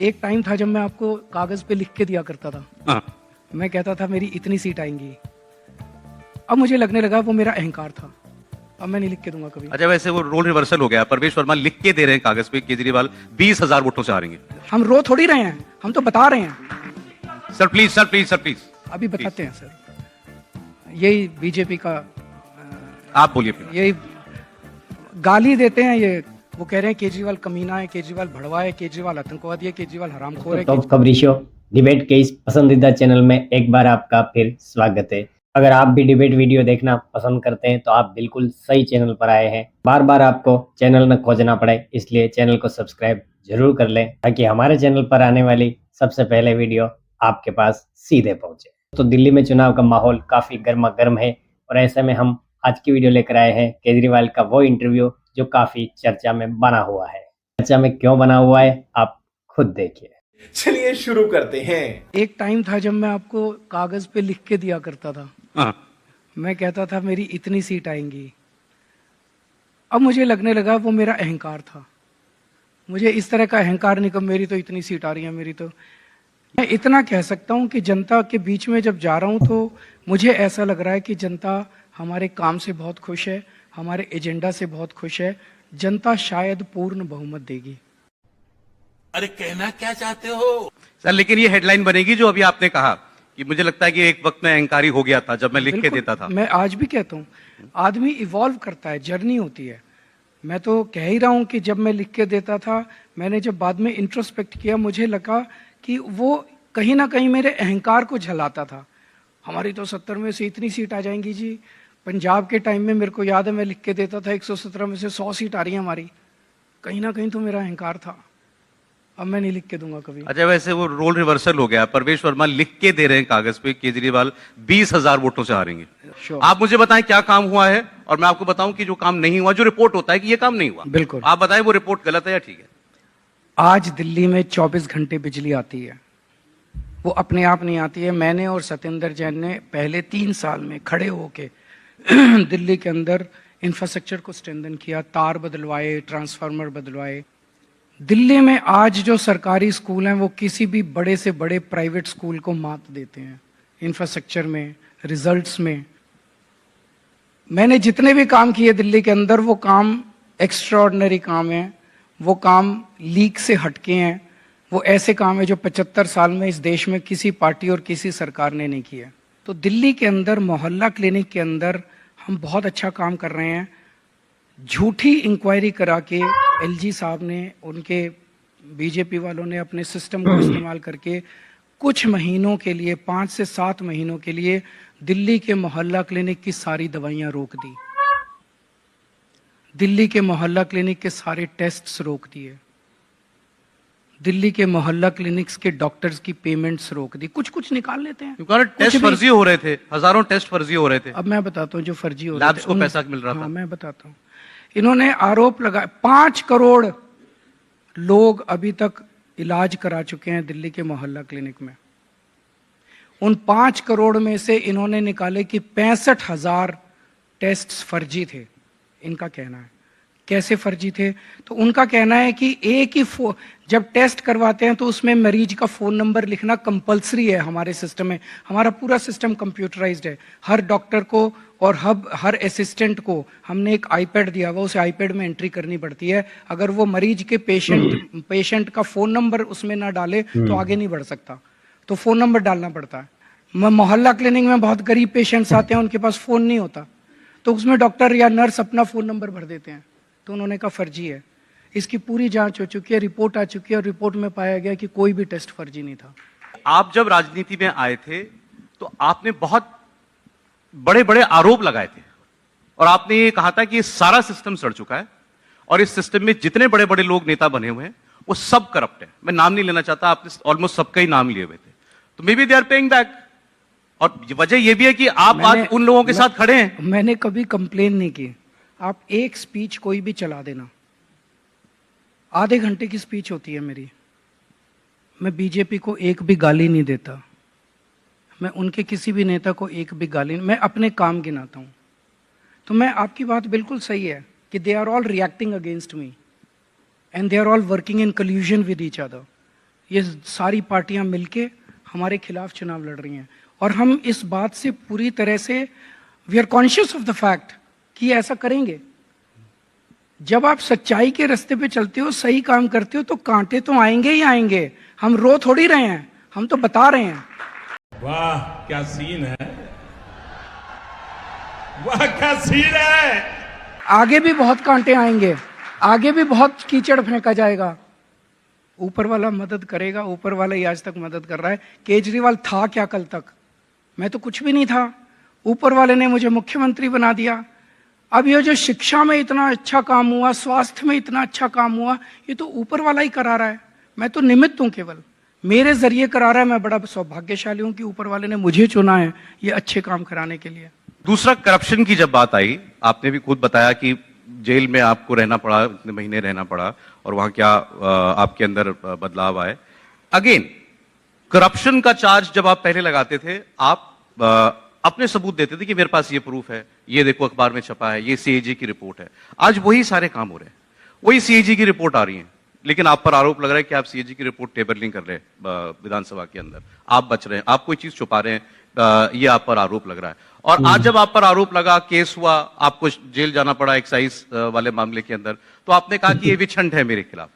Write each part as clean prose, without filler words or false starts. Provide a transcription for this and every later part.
एक टाइम था जब मैं आपको कागज पे लिख के दिया करता था। हाँ। मैं कहता था मेरी इतनी सीट आएंगी। अब मुझे लगने लगा वो मेरा अहंकार था। अब मैं नहीं लिख के दूंगा कभी। अच्छा, वैसे वो रोल रिवर्सल हो गया। परवेश वर्मा लिख के दे रहे हैं कागज पे केजरीवाल 20,000 वोटों से हारेंगे। हम रो थोड़ी रहे हैं, हम तो बता रहे हैं। Sir please, sir please, sir please. अभी बताते हैं सर। यही बीजेपी का आप बोलिए प्लीज। यही गाली देते हैं ये। वो कह रहे हैं केजरीवाल कमीना है, केजरीवाल भड़वा है, केजरीवाल आतंकवादी है, केजरीवाल हरामखोर है। टॉप खबरी शो डिबेट के इस पसंदीदा चैनल में एक बार आपका फिर स्वागत है। अगर आप भी डिबेट वीडियो देखना पसंद करते हैं तो आप बिल्कुल सही चैनल पर आए हैं। बार बार आपको चैनल न खोजना पड़े, इसलिए चैनल को सब्सक्राइब जरूर कर लें ताकि हमारे चैनल पर आने वाली सबसे पहले वीडियो आपके पास सीधे पहुंचे। तो दिल्ली में चुनाव का माहौल काफी गर्मा गर्म है और ऐसे में हम आज की वीडियो लेकर आए हैं केजरीवाल का वो इंटरव्यू जो काफी चर्चा में बना हुआ है। चर्चा में क्यों बना हुआ है आप खुद देखिए। चलिए शुरू करते हैं। एक टाइम था जब मैं आपको कागज पे लिख के दिया करता था। हाँ। मैं कहता था मेरी इतनी सीट आएंगी। अब मुझे लगने लगा वो मेरा अहंकार था। मुझे इस तरह का अहंकार नहीं कि मेरी तो इतनी सीट आ रही है, मेरी तो। मैं इतना कह सकता हूं कि जनता के बीच में जब जा रहा हूं तो मुझे ऐसा लग रहा है कि जनता हमारे काम से बहुत खुश है, हमारे एजेंडा से बहुत खुश है। जनता शायद पूर्ण बहुमत देगी। अरे कहना क्या चाहते हो सर, लेकिन ये हेडलाइन बनेगी जो अभी आपने कहा कि मुझे लगता है कि एक वक्त में अहंकारी हो गया था जब मैं लिख के बिल्कुल, देता था। मैं आज भी कहता हूँ आदमी इवॉल्व करता है, जर्नी होती है। मैं तो कह ही रहा हूँ कि जब मैं लिख के देता था, मैंने जब बाद में इंट्रोस्पेक्ट किया, मुझे लगा कि वो कहीं ना कहीं मेरे अहंकार को झलाता था। हमारी तो 70 में से इतनी सीट आ जाएंगी जी। पंजाब के टाइम में मेरे को याद है मैं लिख के देता था 117 में से 100 सीट आ रही है हमारी। कहीं ना कहीं तो मेरा अहंकार था। अब मैं नहीं लिख के दूंगा कभी। अच्छा, वैसे वो रोल रिवर्सल हो गया। परवेश वर्मा लिख के दे रहे हैं कागज पे केजरीवाल 20,000 वोटों से हारेंगे। Sure. आप मुझे बताएं क्या काम हुआ है और मैं आपको बताऊं कि जो काम नहीं हुआ, जो रिपोर्ट होता है कि ये काम नहीं हुआ, बिल्कुल। आप बताएं वो रिपोर्ट गलत है या ठीक है। आज दिल्ली में 24 घंटे बिजली आती है। वो अपने आप नहीं आती है। मैंने और सत्येंद्र जैन ने पहले 3 साल में खड़े होके दिल्ली के अंदर इंफ्रास्ट्रक्चर को स्ट्रेंथन किया, तार बदलवाए, ट्रांसफार्मर बदलवाए। दिल्ली में आज जो सरकारी स्कूल हैं वो किसी भी बड़े से बड़े प्राइवेट स्कूल को मात देते हैं इंफ्रास्ट्रक्चर में, रिजल्ट्स में। मैंने जितने भी काम किए दिल्ली के अंदर, वो काम एक्स्ट्राऑर्डिनरी काम है। वो काम लीक से हटके हैं। वो ऐसे काम है जो 75 साल में इस देश में किसी पार्टी और किसी सरकार ने नहीं किया। तो दिल्ली के अंदर मोहल्ला क्लिनिक के अंदर हम बहुत अच्छा काम कर रहे हैं। झूठी इंक्वायरी करा के एलजी साहब ने, उनके बीजेपी वालों ने अपने सिस्टम को इस्तेमाल करके कुछ महीनों के लिए, 5 से 7 महीनों के लिए दिल्ली के मोहल्ला क्लिनिक की सारी दवाइयां रोक दी। दिल्ली के मोहल्ला क्लिनिक के सारे टेस्ट्स रोक दिए। दिल्ली के मोहल्ला क्लिनिक्स के डॉक्टर्स की पेमेंट्स रोक दी। कुछ कुछ निकाल लेते हैं। टेस्ट फर्जी हो रहे थे, हजारों टेस्ट फर्जी हो रहे थे। अब मैं बताता हूँ जो फर्जी हो रहे लैब्स थे, को पैसा मिल रहा था। हाँ, मैं बताता हूँ। इन्होंने आरोप लगाया 5 करोड़ लोग अभी तक इलाज करा चुके हैं दिल्ली के मोहल्ला क्लिनिक में। उन 5 करोड़ में से इन्होंने निकाले कि 65,000 टेस्ट्स फर्जी थे। इनका कहना है। कैसे फर्जी थे? तो उनका कहना है कि एक ही जब टेस्ट करवाते हैं तो उसमें मरीज का फोन नंबर लिखना कंपलसरी है हमारे सिस्टम में। हमारा पूरा सिस्टम कंप्यूटराइज्ड है। हर डॉक्टर को और हर असिस्टेंट को हमने एक आईपैड दिया हुआ, उसे आईपैड में एंट्री करनी पड़ती है। अगर वो मरीज के पेशेंट का फोन नंबर उसमें ना डाले तो आगे नहीं बढ़ सकता। तो फोन नंबर डालना पड़ता है। मोहल्ला क्लिनिक में बहुत गरीब पेशेंट्स आते हैं, उनके पास फोन नहीं होता, तो उसमें डॉक्टर या नर्स अपना फोन नंबर भर देते हैं। तो उन्होंने कहा फर्जी है। इसकी पूरी जांच हो चुकी है, रिपोर्ट आ चुकी है और रिपोर्ट में पाया गया कि कोई भी टेस्ट फर्जी नहीं था। आप जब राजनीति में आए थे तो आपने बहुत बड़े बड़े आरोप लगाए थे और आपने ये कहा था कि ये सारा सिस्टम सड़ चुका है और इस सिस्टम में जितने बड़े बड़े लोग नेता बने हुए हैं वो सब करप्ट है। मैं नाम नहीं लेना चाहता, आपने ऑलमोस्ट सबका ही नाम लिए हुए थे। तो maybe they are paying back. और वजह यह भी है कि आप आज उन लोगों के साथ खड़े हैं। मैंने कभी कंप्लेन नहीं की। आप एक स्पीच कोई भी चला देना, आधे घंटे की स्पीच होती है मेरी। मैं बीजेपी को एक भी गाली नहीं देता। मैं उनके किसी भी नेता को एक भी गाली, मैं अपने काम गिनाता हूं। तो मैं, आपकी बात बिल्कुल सही है कि they are all reacting against me and they are all working in collusion with each other. ये सारी पार्टियां मिलके हमारे खिलाफ चुनाव लड़ रही हैं और हम इस बात से पूरी तरह से we are conscious of the fact कि ऐसा करेंगे। जब आप सच्चाई के रास्ते पे चलते हो, सही काम करते हो, तो कांटे तो आएंगे ही आएंगे। हम रो थोड़ी रहे हैं, हम तो बता रहे हैं। वाह क्या सीन है, वाह क्या सीन है। आगे भी बहुत कांटे आएंगे, आगे भी बहुत कीचड़ फेंका जाएगा। ऊपर वाला मदद करेगा, ऊपर वाला ही आज तक मदद कर रहा है। केजरीवाल था क्या कल तक? मैं तो कुछ भी नहीं था, ऊपर वाले ने मुझे मुख्यमंत्री बना दिया। अब ये जो शिक्षा में इतना अच्छा काम हुआ, स्वास्थ्य में इतना अच्छा काम हुआ, ये तो ऊपर वाला ही करा रहा है। मैं तो निमित्त हूं, केवल मेरे जरिए करा रहा है। मैं बड़ा सौभाग्यशाली हूं कि ऊपर वाले ने मुझे चुना है ये अच्छे काम कराने के लिए। दूसरा, करप्शन की जब बात आई, आपने भी खुद बताया कि जेल में आपको रहना पड़ा, इतने महीने रहना पड़ा, और वहां क्या आपके अंदर बदलाव आए। अगेन, करप्शन का चार्ज जब आप पहले लगाते थे, आप अपने सबूत देते थे कि मेरे पास ये प्रूफ है, ये देखो अखबार में छपा है, ये सीएजी की रिपोर्ट है। आज वही सारे काम हो रहे हैं, वही सीएजी की रिपोर्ट आ रही है, लेकिन आप पर आरोप लग रहा है कि आप सीएजी की रिपोर्ट टेबल नहीं कर रहे विधानसभा के अंदर। आप बच रहे हैं, आप कोई चीज छुपा रहे हैं, ये आप पर आरोप लग रहा है। और आज जब आप पर आरोप लगा, केस हुआ, आपको जेल जाना पड़ा एक्साइज वाले मामले के अंदर, तो आपने कहा कि ये विछंड है मेरे खिलाफ,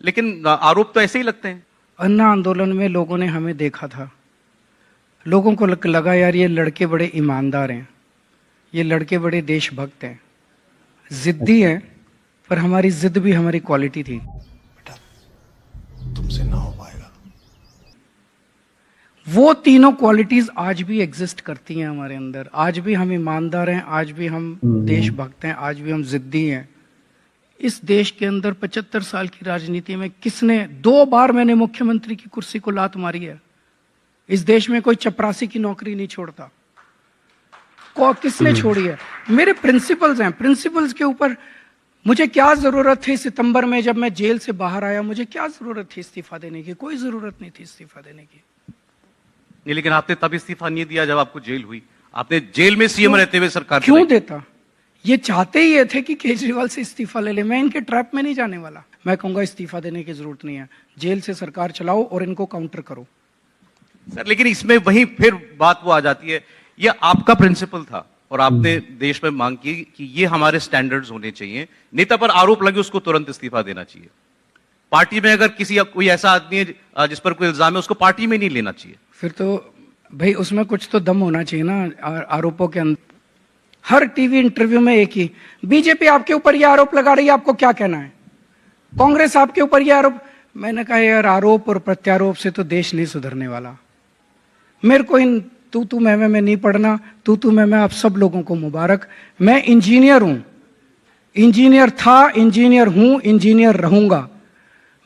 लेकिन आरोप तो ऐसे ही लगते हैं। अन्ना आंदोलन में लोगों ने हमें देखा था, लोगों को लगा यार ये लड़के बड़े ईमानदार हैं, ये लड़के बड़े देशभक्त हैं, जिद्दी हैं, पर हमारी जिद भी हमारी क्वालिटी थी। बेटा तुमसे ना हो पाएगा। वो तीनों क्वालिटीज आज भी एग्जिस्ट करती हैं हमारे अंदर। आज भी हम ईमानदार हैं, आज भी हम देशभक्त हैं, आज भी हम जिद्दी हैं। इस देश के अंदर 75 साल की राजनीति में किसने 2 बार मैंने मुख्यमंत्री की कुर्सी को लात मारी है। इस देश में कोई चपरासी की नौकरी नहीं छोड़ता। किसने छोड़ी है? मेरे प्रिंसिपल्स हैं, प्रिंसिपल्स के ऊपर मुझे क्या जरूरत थी? सितंबर में जब मैं जेल से बाहर आया, मुझे क्या जरूरत थी इस्तीफा देने की? कोई जरूरत नहीं थी इस्तीफा देने की। नहीं, लेकिन आपने तब इस्तीफा नहीं दिया जब आपको जेल हुई। आपने जेल में सीएम रहते हुए सरकार क्यों देता? ये चाहते ही ये थे कि केजरीवाल से इस्तीफा ले ले। मैं इनके ट्रैप में नहीं जाने वाला। मैं कहूंगा इस्तीफा देने की जरूरत नहीं है, जेल से सरकार चलाओ और इनको काउंटर करो। सर, लेकिन इसमें वही फिर बात वो आ जाती है, ये आपका प्रिंसिपल था और आपने देश में मांग की कि ये हमारे स्टैंडर्ड्स होने चाहिए, नेता पर आरोप लगे उसको तुरंत इस्तीफा देना चाहिए। पार्टी में अगर किसी कोई ऐसा आदमी है जिस पर कोई इल्जाम है, उसको पार्टी में नहीं लेना चाहिए। फिर तो भाई उसमें कुछ तो दम होना चाहिए ना आरोपों के अंदर। हर टीवी इंटरव्यू में एक ही, बीजेपी आपके ऊपर ये आरोप लगा रही है, आपको क्या कहना है? कांग्रेस आपके ऊपर ये आरोप। मैंने कहा यार, आरोप और प्रत्यारोप से तो देश नहीं सुधरने वाला। मेरे को इन तू मैं नहीं पढ़ना। तू मैं आप सब लोगों को मुबारक। मैं इंजीनियर हूं, इंजीनियर था, इंजीनियर हूं, इंजीनियर रहूंगा।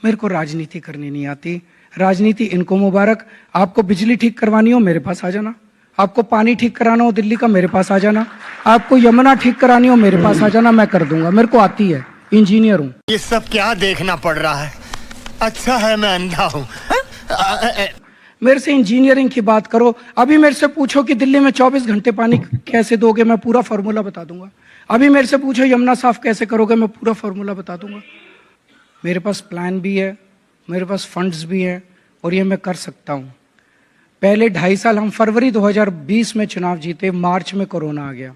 मेरे को राजनीति करनी नहीं आती। राजनीति इनको मुबारक। आपको बिजली ठीक करवानी हो मेरे पास आ जाना, आपको पानी ठीक कराना हो दिल्ली का मेरे पास आ जाना, आपको यमुना ठीक करानी हो मेरे पास आ जाना, मैं कर दूंगा। मेरे को आती है, इंजीनियर हूं। ये सब क्या देखना पड़ रहा है? अच्छा है मैं अंधा हूं। मेरे से इंजीनियरिंग की बात करो। अभी मेरे से पूछो कि दिल्ली में 24 घंटे पानी कैसे दोगे, मैं पूरा फॉर्मूला बता दूंगा। अभी मेरे से पूछो यमुना साफ कैसे करोगे, मैं पूरा फॉर्मूला बता दूंगा। मेरे पास प्लान भी है, मेरे पास फंड्स भी हैं और ये मैं कर सकता हूं। पहले 2.5 साल हम फरवरी 2020 में चुनाव जीते, मार्च में कोरोना आ गया,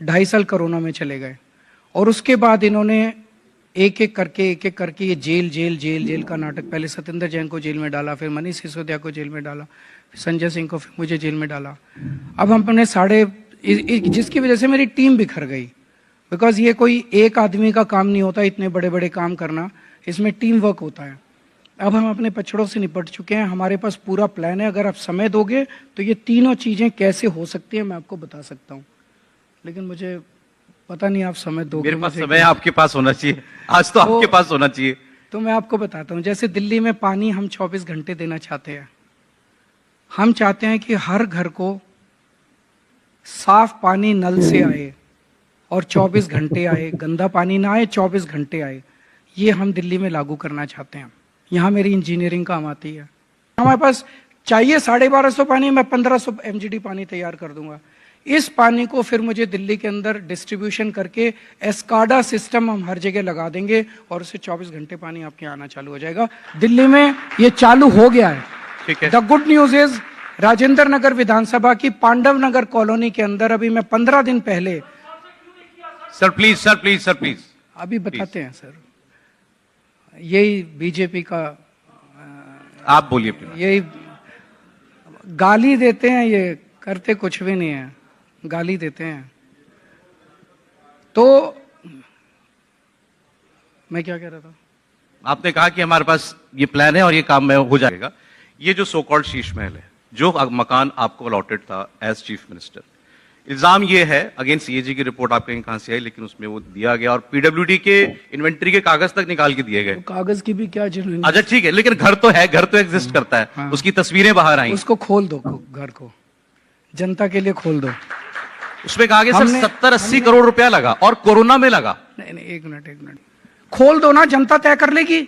2.5 साल कोरोना में चले गए। और उसके बाद इन्होंने एक एक करके ये जेल का नाटक, पहले सत्येंद्र जैन को जेल में डाला, फिर मनीष सिसोदिया को जेल में डाला, फिर संजय सिंह को, फिर मुझे जेल में डाला। अब हमने जिसकी वजह से मेरी टीम बिखर गई। बिकॉज ये कोई एक आदमी का काम नहीं होता, इतने बड़े बड़े काम करना, इसमें टीम वर्क होता है। अब हम अपने पछड़ों से निपट चुके हैं, हमारे पास पूरा प्लान है। अगर आप समय दोगे तो ये तीनों चीजें कैसे हो सकती हैं मैं आपको बता सकता हूँ, लेकिन मुझे पता नहीं आप समय दोगे। मेरे पास समय आपके पास होना चाहिए, आज तो आपके पास होना चाहिए। तो मैं आपको बताता हूँ, जैसे दिल्ली में पानी हम 24 घंटे देना चाहते हैं। हम चाहते हैं कि हर घर को साफ पानी नल से आए और 24 घंटे आए, गंदा पानी ना आए, 24 घंटे आए। ये हम दिल्ली में लागू करना चाहते हैं। यहाँ मेरी इंजीनियरिंग काम आती है। हमारे पास चाहिए 1250 पानी, मैं 1500 MGD पानी तैयार कर दूंगा। इस पानी को फिर मुझे दिल्ली के अंदर डिस्ट्रीब्यूशन करके एस्काडा सिस्टम हम हर जगह लगा देंगे और उससे 24 घंटे पानी आपके यहाँ आना चालू हो जाएगा। दिल्ली में ये चालू हो गया है। ठीक है। The good news is Rajendra Nagar विधानसभा की पांडव नगर कॉलोनी के अंदर अभी मैं 15 दिन पहले, सर प्लीज। अभी बताते हैं सर, यही बीजेपी का, आप बोलिए प्लीज। यही गाली देते हैं, ये करते कुछ भी नहीं है, गाली देते हैं। तो मैं क्या कह रहा था? आपने कहा कि हमारे पास ये प्लान है और ये काम में हो जाएगा। ये जो सो कॉल्ड शीश महल है, जो मकान आपको अलॉटेड था एज चीफ मिनिस्टर, इल्जाम ये है, अगेन सीएजी की रिपोर्ट आपके कहां से आई, लेकिन उसमें वो दिया गया और पीडब्ल्यूडी के इन्वेंट्री के कागज तक निकाल के दिए गए। कागज की भी क्या जरूरत? अच्छा ठीक है, लेकिन घर तो है, घर तो एग्जिस्ट करता है। हाँ। उसकी तस्वीरें बाहर आई, उसको खोल दो, घर को जनता के लिए खोल दो। उसमें कहा गया सर हमने- 70-80 करोड़ रुपया लगा और कोरोना में लगा। नहीं, एक मिनट, खोल दो ना, जनता तय कर लेगी।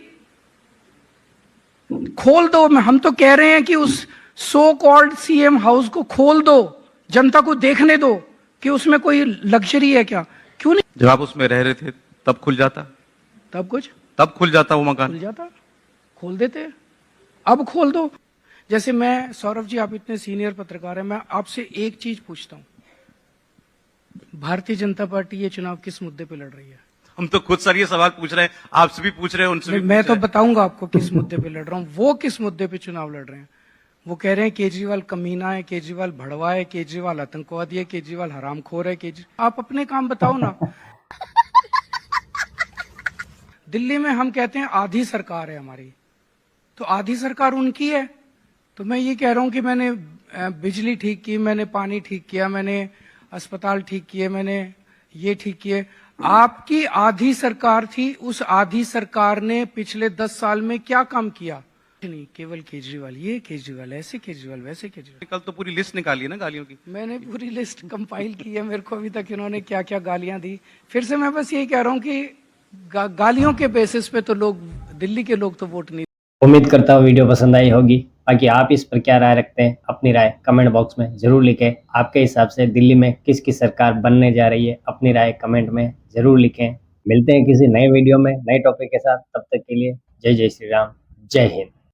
खोल दो। हम तो कह रहे हैं कि उस सो कॉल्ड सीएम हाउस को खोल दो, जनता को देखने दो कि उसमें कोई लग्जरी है क्या। क्यों नहीं? जब आप उसमें रह रहे थे तब खुल जाता, तब खुल जाता वो मकान। खुल जाता, खोल देते। अब खोल दो। जैसे मैं, सौरभ जी आप इतने सीनियर पत्रकार हैं, मैं आपसे एक चीज पूछता हूं, भारतीय जनता पार्टी ये चुनाव किस मुद्दे पे लड़ रही है? हम तो खुद सर ये सवाल पूछ रहे हैं, आपसे भी पूछ रहे हैं, उनसे भी मैं पूछ तो रहे हैं। बताऊंगा आपको किस मुद्दे पे लड़ रहा हूं। वो किस मुद्दे पे चुनाव लड़ रहे हैं? वो कह रहे हैं केजरीवाल कमीना है, केजरीवाल भड़वा है, केजरीवाल आतंकवादी है, केजरीवाल हरामखोर है। आप अपने काम बताओ ना। दिल्ली में हम कहते हैं आधी सरकार है हमारी, तो आधी सरकार उनकी है। तो मैं ये कह रहा हूं कि मैंने बिजली ठीक की, मैंने पानी ठीक किया, मैंने अस्पताल ठीक किए, मैंने ये ठीक किए। आपकी आधी सरकार थी, उस आधी सरकार ने पिछले 10 साल में क्या काम किया? नहीं, केवल केजरीवाल ये, केजरीवाल ऐसे, केजरीवाल वैसे, केजरीवाल। कल तो पूरी लिस्ट निकाली है ना गालियों की। मैंने पूरी लिस्ट कंपाइल की है, मेरे को अभी तक इन्होंने क्या क्या गालियां दी। फिर से मैं बस यही कह रहा हूं कि गालियों के बेसिस पे तो लोग, दिल्ली के लोग तो वोट नहीं। उम्मीद करता हूँ वीडियो पसंद आई होगी। बाकी आप इस पर क्या राय रखते हैं, अपनी राय कमेंट बॉक्स में जरूर लिखें। आपके हिसाब से दिल्ली में किसकी सरकार बनने जा रही है, अपनी राय कमेंट में जरूर लिखें। मिलते हैं किसी नए वीडियो में नए टॉपिक के साथ, तब तक के लिए जय जय श्री राम, जय हिंद।